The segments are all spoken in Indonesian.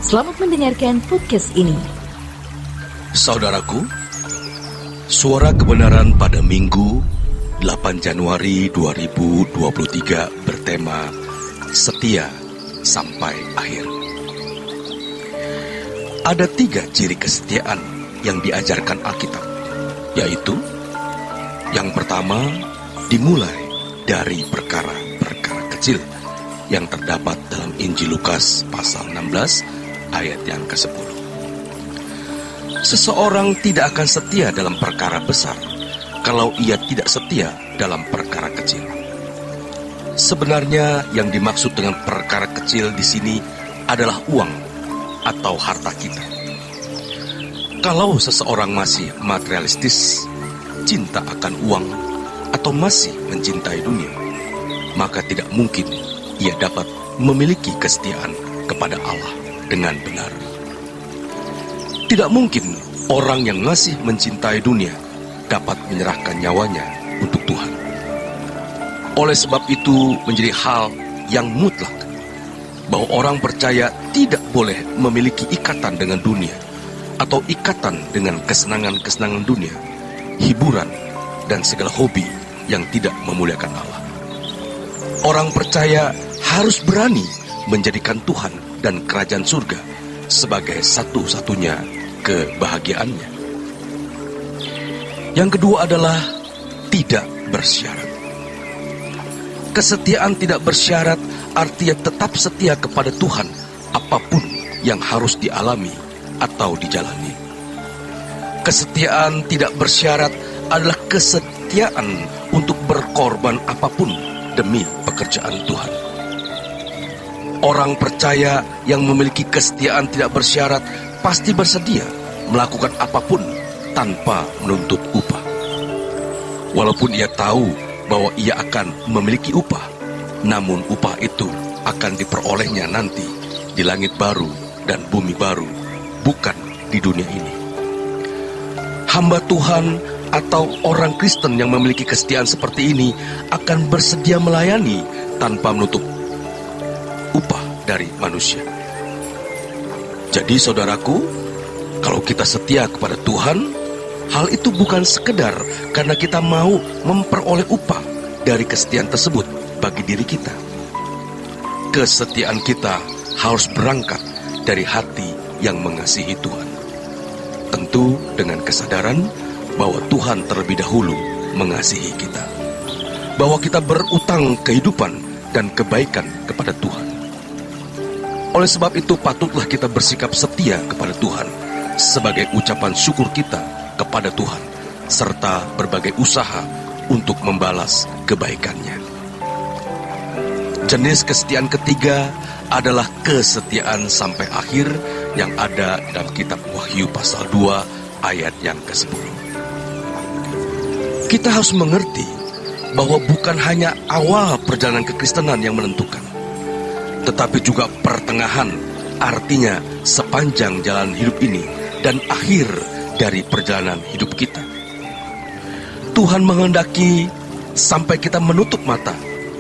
Selamat mendengarkan podcast ini. Saudaraku, Suara Kebenaran pada Minggu 8 Januari 2023 bertema Setia sampai akhir. Ada 3 ciri kesetiaan yang diajarkan Alkitab, yaitu yang pertama, dimulai dari perkara-perkara kecil yang terdapat dalam Injil Lukas pasal 16 ayat yang ke-10. Seseorang tidak akan setia dalam perkara besar kalau ia tidak setia dalam perkara kecil. Sebenarnya yang dimaksud dengan perkara kecil di sini adalah uang atau harta kita. Kalau seseorang masih materialistis, cinta akan uang, atau masih mencintai dunia, maka tidak mungkin ia dapat memiliki kesetiaan kepada Allah dengan benar. Tidak mungkin orang yang masih mencintai dunia dapat menyerahkan nyawanya untuk Tuhan. Oleh sebab itu menjadi hal yang mutlak bahwa orang percaya tidak boleh memiliki ikatan dengan dunia atau ikatan dengan kesenangan-kesenangan dunia, hiburan, dan segala hobi yang tidak memuliakan Allah. Orang percaya harus berani menjadikan Tuhan dan kerajaan surga sebagai satu-satunya kebahagiaannya. Yang kedua adalah tidak bersyarat. Kesetiaan tidak bersyarat artinya tetap setia kepada Tuhan apapun yang harus dialami atau dijalani. Kesetiaan tidak bersyarat adalah kesetiaan untuk berkorban apapun demi pekerjaan Tuhan. Orang percaya yang memiliki kesetiaan tidak bersyarat pasti bersedia melakukan apapun tanpa menuntut upah. Walaupun ia tahu bahwa ia akan memiliki upah, namun upah itu akan diperolehnya nanti di langit baru dan bumi baru, bukan di dunia ini. Hamba Tuhan atau orang Kristen yang memiliki kesetiaan seperti ini akan bersedia melayani tanpa menutup upah dari manusia. Jadi saudaraku, kalau kita setia kepada Tuhan, hal itu bukan sekedar karena kita mau memperoleh upah dari kesetiaan tersebut bagi diri kita. Kesetiaan kita harus berangkat dari hati yang mengasihi Tuhan. Tentu dengan kesadaran bahwa Tuhan terlebih dahulu mengasihi kita, bahwa kita berutang kehidupan dan kebaikan kepada Tuhan. Oleh sebab itu patutlah kita bersikap setia kepada Tuhan sebagai ucapan syukur kita kepada Tuhan, serta berbagai usaha untuk membalas kebaikannya. Jenis kesetiaan ketiga adalah kesetiaan sampai akhir yang ada dalam kitab Wahyu pasal 2 ayat yang ke-10. Kita harus mengerti bahwa bukan hanya awal perjalanan kekristenan yang menentukan, tetapi juga pertengahan, artinya sepanjang jalan hidup ini dan akhir dari perjalanan hidup kita. Tuhan menghendaki sampai kita menutup mata,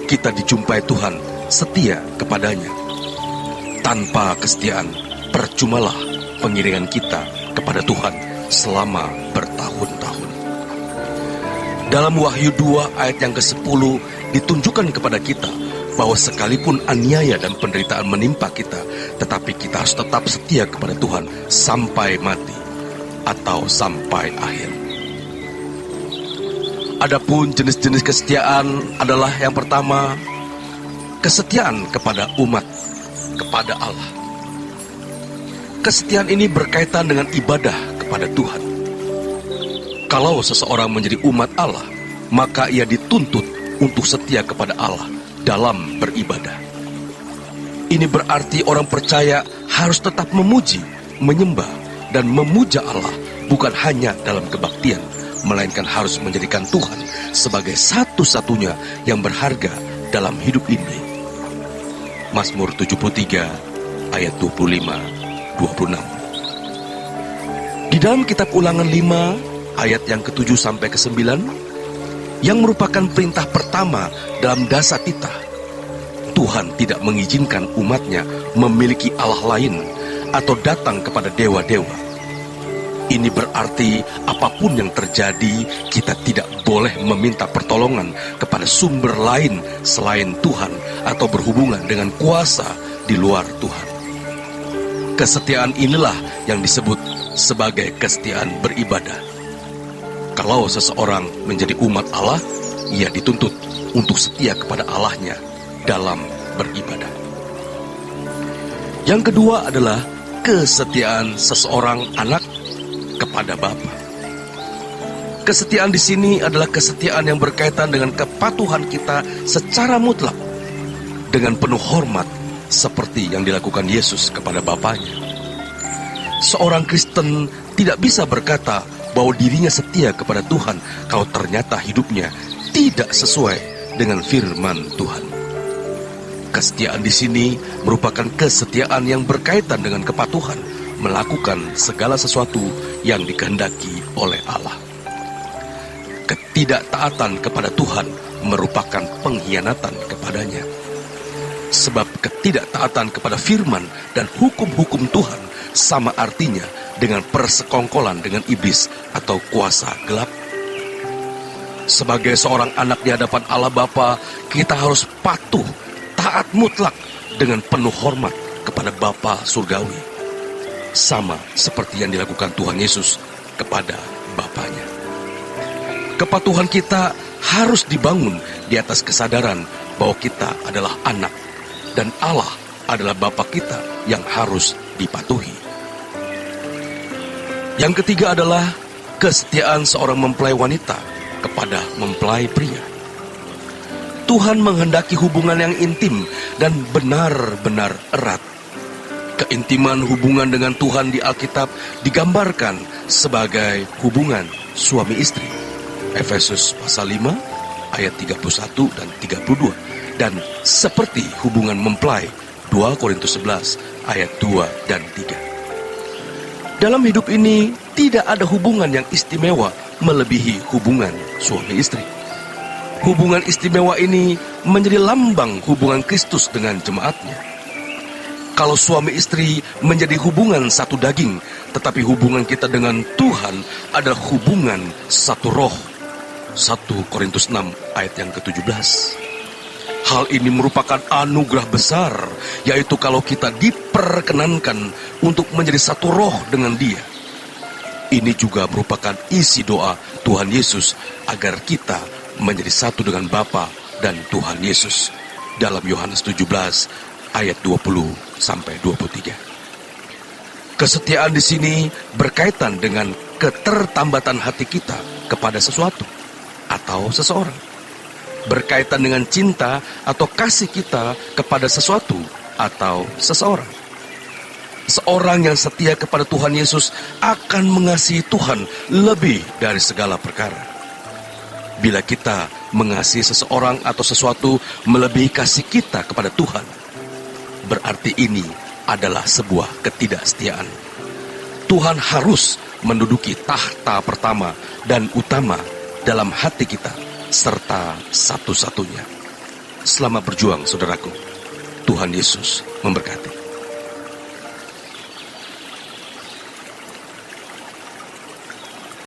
kita dijumpai Tuhan setia kepadanya. Tanpa kesetiaan, percumalah pengiringan kita kepada Tuhan selama bertahun-tahun. Dalam Wahyu 2 ayat yang ke-10 ditunjukkan kepada kita bahwa sekalipun aniaya dan penderitaan menimpa kita, tetapi kita harus tetap setia kepada Tuhan sampai mati atau sampai akhir. Adapun jenis-jenis kesetiaan adalah yang pertama, kesetiaan kepada umat, kepada Allah. Kesetiaan ini berkaitan dengan ibadah kepada Tuhan. Kalau seseorang menjadi umat Allah, maka ia dituntut untuk setia kepada Allah dalam beribadah. Ini berarti orang percaya harus tetap memuji, menyembah, dan memuja Allah bukan hanya dalam kebaktian, melainkan harus menjadikan Tuhan sebagai satu-satunya yang berharga dalam hidup ini. Mazmur 73 ayat 25-26. Di dalam kitab Ulangan 5 ayat yang ke-7 sampai ke-9, yang merupakan perintah pertama dalam dasar titah, Tuhan tidak mengizinkan umatnya memiliki Allah lain atau datang kepada dewa-dewa. Ini berarti apapun yang terjadi, kita tidak boleh meminta pertolongan kepada sumber lain selain Tuhan atau berhubungan dengan kuasa di luar Tuhan. Kesetiaan inilah yang disebut sebagai kesetiaan beribadah. Kalau seseorang menjadi umat Allah, ia dituntut untuk setia kepada Allahnya dalam beribadah. Yang kedua adalah kesetiaan seseorang anak kepada Bapa. Kesetiaan di sini adalah kesetiaan yang berkaitan dengan kepatuhan kita secara mutlak dengan penuh hormat seperti yang dilakukan Yesus kepada Bapanya. Seorang Kristen tidak bisa berkata bahwa dirinya setia kepada Tuhan kalau ternyata hidupnya tidak sesuai dengan firman Tuhan. Kesetiaan di sini merupakan kesetiaan yang berkaitan dengan kepatuhan melakukan segala sesuatu yang dikehendaki oleh Allah. Ketidaktaatan kepada Tuhan merupakan pengkhianatan kepadanya. Sebab ketidaktaatan kepada firman dan hukum-hukum Tuhan sama artinya dengan persekongkolan dengan iblis atau kuasa gelap. Sebagai seorang anak di hadapan Allah Bapa, kita harus patuh, taat mutlak dengan penuh hormat kepada Bapa surgawi. Sama seperti yang dilakukan Tuhan Yesus kepada Bapanya. Kepatuhan kita harus dibangun di atas kesadaran bahwa kita adalah anak dan Allah adalah Bapa kita yang harus dipatuhi. Yang ketiga adalah kesetiaan seorang mempelai wanita kepada mempelai pria. Tuhan menghendaki hubungan yang intim dan benar-benar erat. Keintiman hubungan dengan Tuhan di Alkitab digambarkan sebagai hubungan suami istri. Efesus pasal 5 ayat 31 dan 32. Dan seperti hubungan mempelai 2 Korintus 11 ayat 2 dan 3. Dalam hidup ini tidak ada hubungan yang istimewa melebihi hubungan suami istri. Hubungan istimewa ini menjadi lambang hubungan Kristus dengan jemaatnya. Kalau suami istri menjadi hubungan satu daging, tetapi hubungan kita dengan Tuhan adalah hubungan satu roh. 1 Korintus 6 ayat yang ke-17. Hal ini merupakan anugerah besar, yaitu kalau kita diperkenankan untuk menjadi satu roh dengan Dia. Ini juga merupakan isi doa Tuhan Yesus agar kita menjadi satu dengan Bapa dan Tuhan Yesus dalam Yohanes 17 ayat 20 sampai 23. Kesetiaan di sini berkaitan dengan ketertambatan hati kita kepada sesuatu atau seseorang. Berkaitan dengan cinta atau kasih kita kepada sesuatu atau seseorang. Seorang yang setia kepada Tuhan Yesus akan mengasihi Tuhan lebih dari segala perkara. Bila kita mengasihi seseorang atau sesuatu melebihi kasih kita kepada Tuhan, berarti ini adalah sebuah ketidaksetiaan. Tuhan harus menduduki tahta pertama dan utama dalam hati kita, serta satu-satunya. Selamat berjuang, saudaraku. Tuhan Yesus memberkati.